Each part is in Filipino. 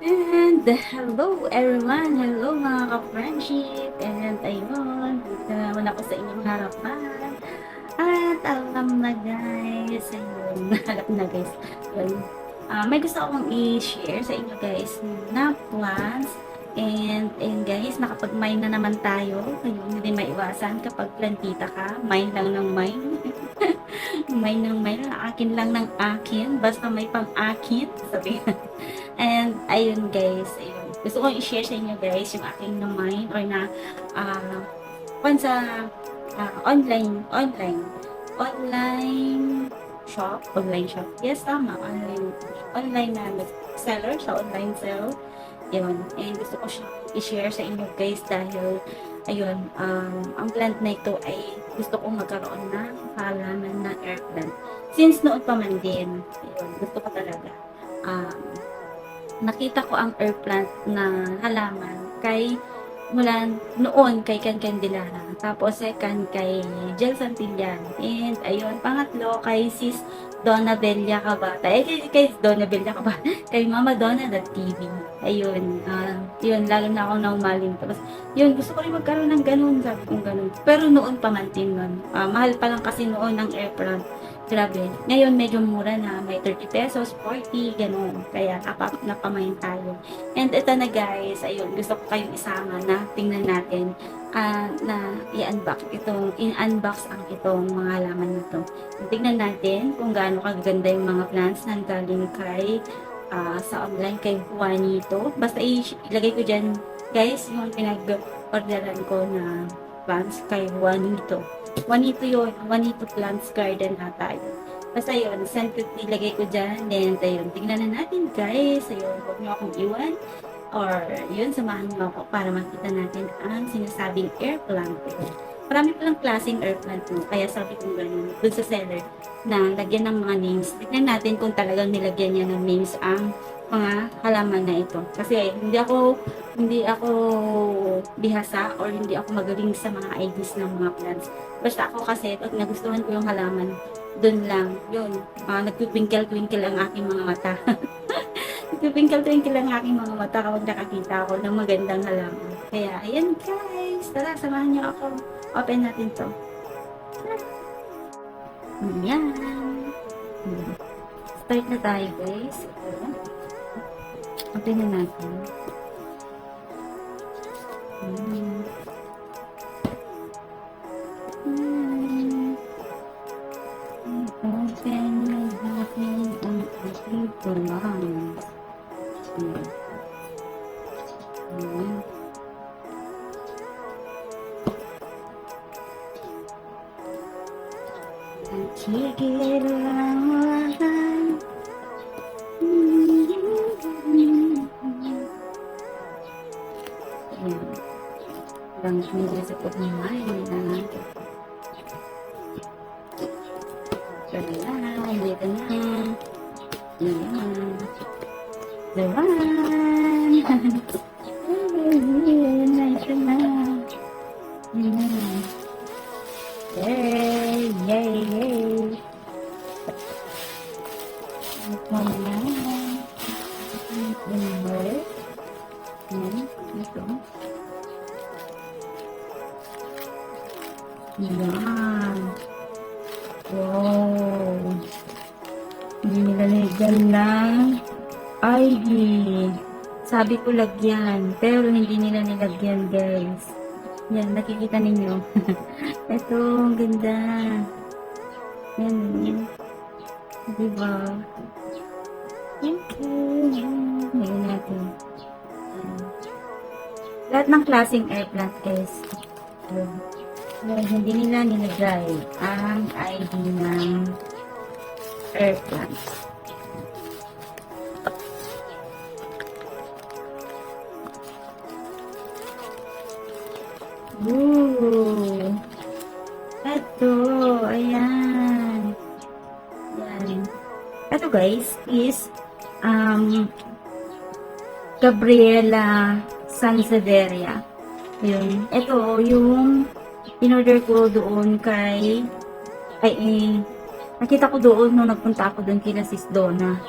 And hello everyone! Hello mga ka-friendship! And ayun, dito na naman ako sa inyong harapan. At alam na guys, ayun, alam na guys. Ayun, may gusto akong i-share sa inyo guys na plans. And guys, nakapag-mine na naman tayo. Ayun, hindi maiwasan kapag plantita ka. Mine lang ng mine. Mine ng mine. Akin lang ng akin. Basta may pang-akin. Sabi And ayun guys, ayun. Gusto ko i-share sa inyo guys yung aking na-mine or na kung sa online shop. Yes, tama. Online na seller sa online sell. Yun. And gusto ko siya i-share sa inyo guys dahil ayun, ang plant na ito ay gusto kong magkaroon ng halaman na air plant. Since noon pa man din, ayun, gusto ko talaga. Nakita ko ang air plant na halaman kay mula noon kay Can Candelara. Tapos second kay Jel Santillan. And ayun, pangatlo kay Sis Donna Bella Cabata. Kay Donna Bella Cabata. Kay Mama Donna.tv. Ayun, yun, lalo na akong naumaling. Tapos, yun, gusto ko rin magkaroon ng ganun. Sabi kong ganun. Pero noon pa man din nun. Mahal pa lang kasi noon ang air plant. Grabe. Ngayon, medyo mura na. May 30 pesos, 40, ganun. Kaya, napamain tayo. And ito na guys, ayun, gusto ko kayong isama na tingnan natin na i-unbox ang itong mga halaman na to. Tingnan natin kung gaano kaganda yung mga plants na galing kay sa online kay Juanito. Basta ilagay ko dyan guys yung pinag-orderan ko na plants kay Juanito. Juanito yun. Juanito Plants Garden ata yun. Basta yun, send ko, ilagay ko dyan. Then, ayun, tingnan na natin guys. Ayun, huwag nyo akong iwan. Or, yun, samahan mo ako para makita natin ang sinasabing air plant. Marami palang klaseng air plant mo. Kaya sabi ko ganun, dun sa seller, na lagyan ng mga names. Tignan natin kung talagang nilagyan niya ng names ang mga halaman na ito. Kasi hindi ako bihasa or hindi ako magaling sa mga IDs ng mga plants. Basta ako kasi, pag nagustuhan ko yung halaman, dun lang, yun, nagtwinkle-twinkle ang aking mga mata. Nagtwinkle-twinkle ang aking mga mata kapag nakakita ako ng magandang halaman. Kaya, ayan guys, tara, samahan niyo ako. Open natin to. Ayan. Start na tayo guys. Open na natin. Open na natin ang ating plants. Tigil lang wahan. Ayan. Lang medyo sa pagmamay na dito na. Ayan. Dawan. Ito na. Ayan. Yay! Ito na. Ito. Yan. Wow. Hindi nila nilagyan ng ID. Sabi ko lagyan, pero hindi nila nilagyan guys. Yan, nakikita ninyo. Ito, ang ganda. Yan. Diba? Thank you. Ngayon natin. Lahat ng klaseng air plant guys. Hindi nila nilagay ang ID ng air plant. Ooh. Ito. Ayan. Yan. Ito guys is Gabriela Sanseveria. Yun. Ito yung in-order ko doon nakita ko doon nung nagpunta ako doon kina Sis Donna.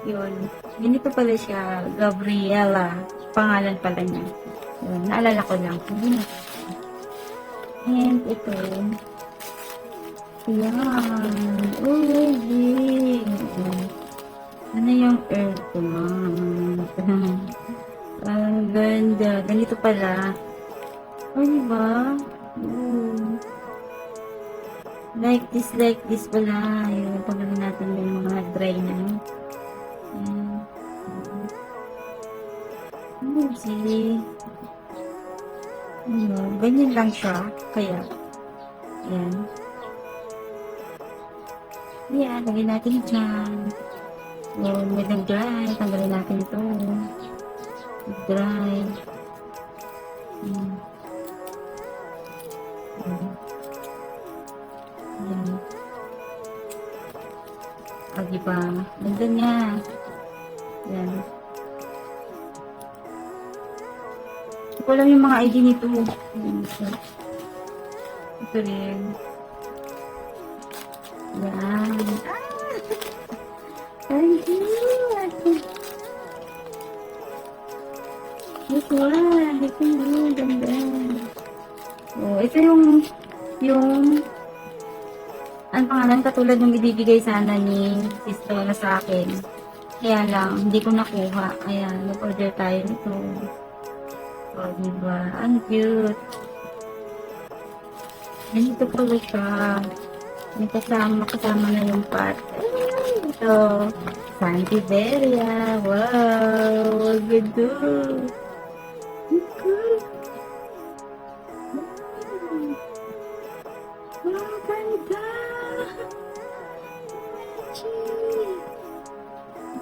Yun. Ganito pala siya, Gabriela. Pangalan pala niya. Yun, naalala ko lang. Hindi na. And ito. Yan. Uy, ano yung earth ko, ang ganda. Ganito pala. Oh, diba? Ooh. Like this pala. Yung pagano natin yung mga dry na. Ayan. See? Ano, ganyan lang siya. Kaya, ayan. Ayan, lagyan natin dyan. Ayan, may nag-dry. Tanggalin natin ito. Nag-dry. Ayan. Ayan. Ayan. Ah, diba? Ganda niya. Ayan. Ito lang yung mga ID nito. Ayan. Ito rin. Yan. Thank you. This one. Ito yung ganda. Oh, ito yung ang pangalan katulad ng ibibigay sana ni sister na sa akin. Kaya lang, hindi ko nakuha. Ayan, nag-order tayo nito. Oh, diba? Ang cute. Ganito pala siya. May kasama na yung pot. Ay, ito. Santiveria. Wow! Ganda! Wow, ganda!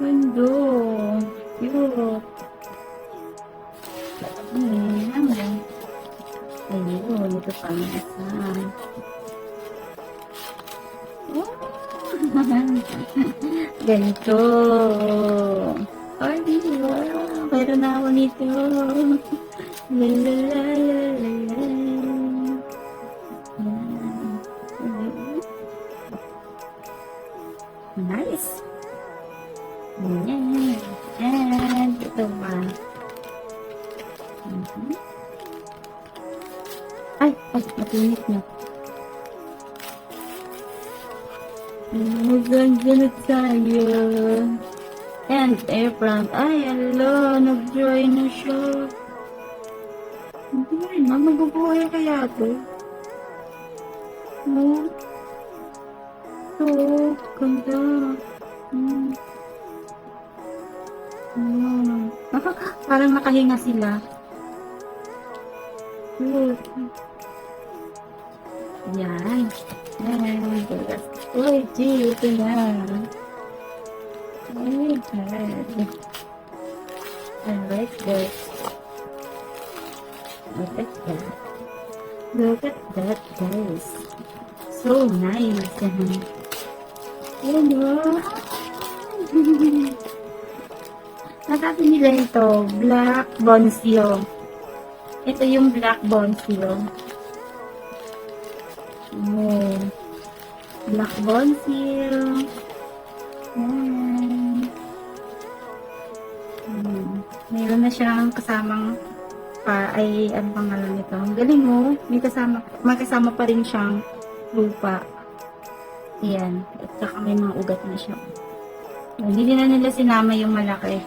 Ganda! Cute! Ayan. Ayun, ito pa ang isa. Ganito. Ay, diba? Meron na ako nito. Lalalala. Nice. Yan. Yan. Ito ba? Ay, matinit na. Maganda tayo. And air plant. Ay, alo, nag-dry na siya. Hindi na, mabubuhay kaya ito. No. Ito, ganda. Parang nakahinga sila. Good. Yan. Yan. Uy, gee, ito na. Oh my God. I like this. Look at that. Look at that, guys. So nice. Yan o. Nasabi nila ito, Black Bonsio. Ito yung Black Bonsio. Oh. Black Bonsio. Yan. Mayroon na siyang kasamang ay ano pangalan nito. Ang galing mo. May kasama pa rin siyang lupa. Ayan. At saka may mga ugat na siya. Hindi na nila sinama yung malaki.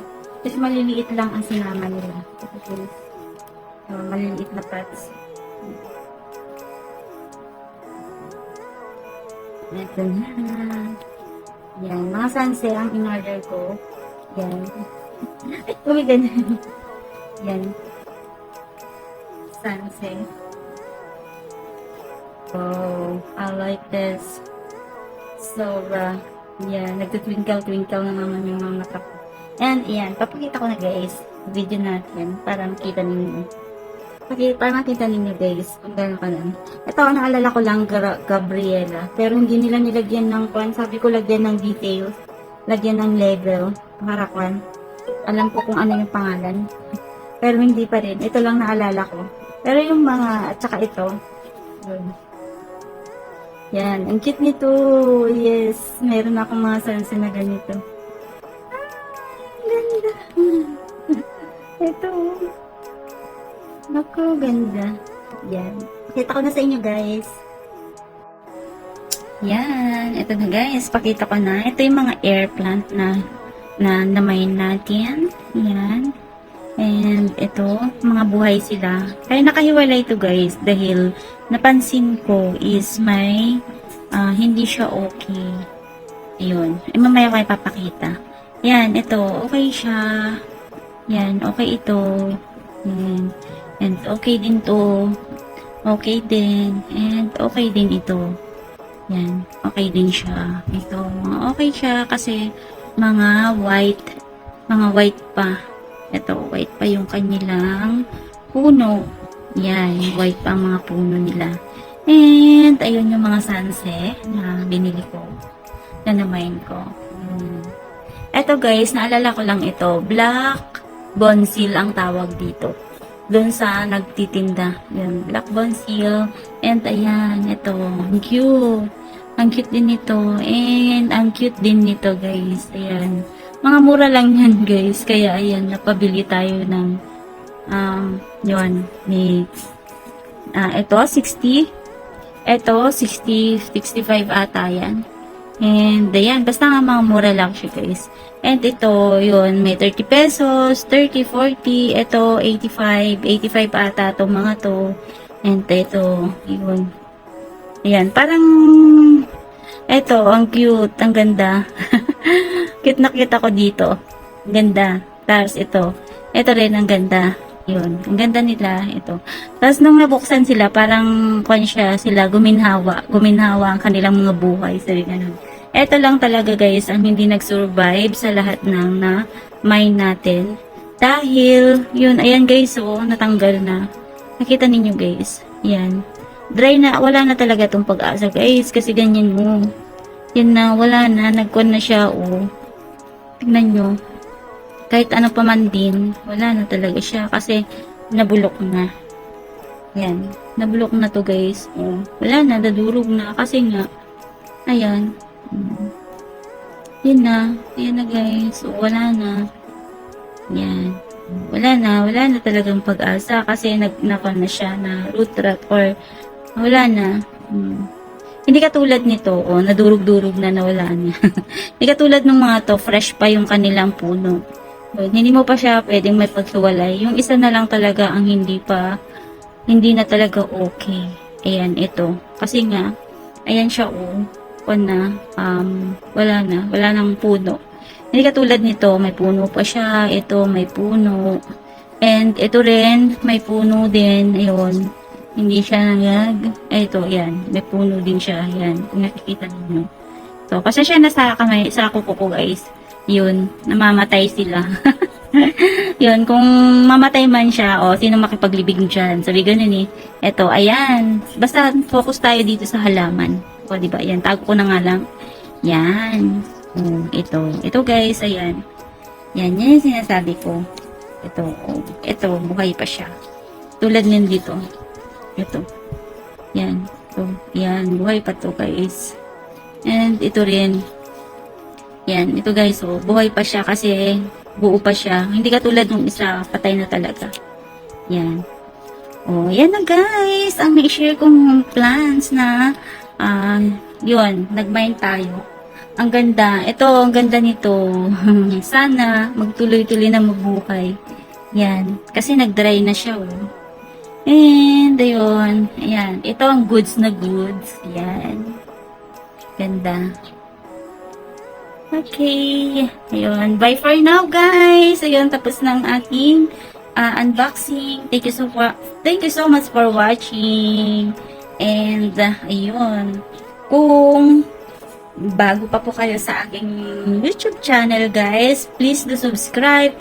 Kasi maliliit lang ang sinama nila. Maliliit na pots. Ito na. Yan. Mga sanse ang in-order ko. Yan. Ay, umigan. Yan. Sanse. Oh, I like this. Sobra. Yan. Nagtutwinkle-twinkle na naman yung mga mata ko. And, yan. Papakita ko na guys. Video natin. Para makita ninyo. Para makita ninyo guys. Kung gano'n ka lang. Ito, naalala ko lang Gabriela. Pero hindi nila nilagyan ng kwan. Sabi ko lagyan ng details. Lagyan ng level. Para kwan. Alam ko kung ano yung pangalan. Pero hindi pa rin. Ito lang naalala ko. Pero yung mga, at saka ito. Yan. Ang cute nito. Yes. Meron akong mga sanse na ganito. Ito. Naku, ganda. Yan. Pakita ko na sa inyo, guys. Yan. Ito na, guys. Pakita ko na. Ito yung mga air plant na namayin natin. Yan. And ito, mga buhay sila. Kaya nakahiwalay ito, guys. Dahil napansin ko is may hindi siya okay. Ayun. Mamaya ko ipapakita. Yan. Ito. Okay siya. Yan. Okay ito. Yan. And okay din to. Okay din. And okay din ito. Yan. Okay din siya. Ito. Okay siya kasi mga white pa. Ito. White pa yung kanilang puno. Yan. White pa ang mga puno nila. And ayun yung mga sunset na binili ko. Na namayin ko. Ito guys. Naalala ko lang ito. Black bonsil ang tawag dito. Doon sa nagtitinda. Yan, black bonsil. And ayan, ito. Ang cute. Ang cute din ito. And ang cute din nito, guys. Ayan. Mga mura lang yan, guys. Kaya ayan, napabili tayo ng yun. Ito, 60. Ito, 60, 65 ata yan. And ayan, basta nga mga mura lang siya, guys. And ito, yun, may 30 pesos, 30, 40, ito, 85, 85 ata itong mga to. And ito, yun. Ayan, parang, ito, ang cute, ang ganda. Cute na cute ako dito. Ganda. Tapos ito rin ang ganda. Yun, ang ganda nila, ito. Tapos nung nabuksan sila, parang, sila, guminhawa ang kanilang mga buhay, sabi ganun. Ito lang talaga guys ang hindi nag-survive sa lahat ng na-mine natin. Dahil, yun, ayan guys, oh, natanggal na. Nakita ninyo guys, yan. Dry na, wala na talaga itong pag-asa guys, kasi ganyan mo. Yan na, wala na, nagkuhan na siya, oh. Tignan nyo. Kahit ano pa man din, wala na talaga siya, kasi nabulok na. Yan, nabulok na to guys. Oh, wala na, dadurog na, kasi nga, ayan. Yan na guys. So, wala na. Yan. Wala na talagang pag-asa kasi nagnakan na siya na root rot or wala na. Hindi katulad nito, oh, nadurog-durog na nawala na. Hindi katulad ng mga to, fresh pa yung kanilang puno. Hindi mo pa siya pwedeng may paghiwalay. Yung isa na lang talaga ang hindi na talaga okay. Ayan, ito. Kasi nga, ayan siya, oh. Wala nang puno. Hindi katulad nito, may puno pa siya, ito may puno, and ito rin, may puno din, ayun, hindi siya ito, yan, may puno din siya, yan, kung nakikita niyo. So, pasensya na sa kuko ko guys, yun, namamatay sila. Yun, kung mamatay man siya, o, sino makipaglibig dyan, sabi ganun eh. Ito, ayan, basta focus tayo dito sa halaman. O, diba? Yan, tago ko na nga lang. Yan. Ito guys, ayan. Yan yung sinasabi ko. Ito, buhay pa siya. Tulad nyo dito. Ito. Yan. Yan, buhay pa to guys. And ito rin. Yan, ito guys, buhay pa siya kasi buo pa siya. Hindi katulad ng isa, patay na talaga. Yan. Yan na guys, ang may-share kong plans na yun, nag-mine tayo. Ang ganda. Ang ganda nito. Sana magtuloy-tuloy na mabuhay. Yan. Kasi nag-dry na siya, oh. And, ayun. Ayan. Ito ang goods na goods. Yan. Ganda. Okay. Ayun. Bye for now, guys. Ayun, tapos ng ating unboxing. Thank you so much for watching. And, ayun. Kung bago pa po kayo sa aking YouTube channel, guys, please do subscribe,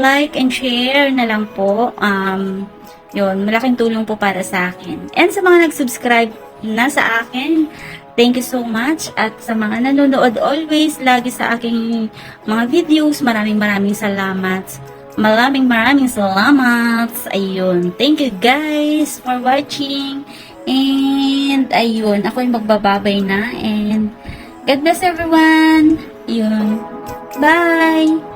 like, and share na lang po. Yun, malaking tulong po para sa akin. And sa mga nag-subscribe na sa akin, thank you so much. At sa mga nanonood always, lagi sa aking mga videos, maraming salamat. Maraming salamat. Ayun, thank you guys for watching. And, ayun, ako yung magbababay na. And, God bless everyone. Ayun. Bye!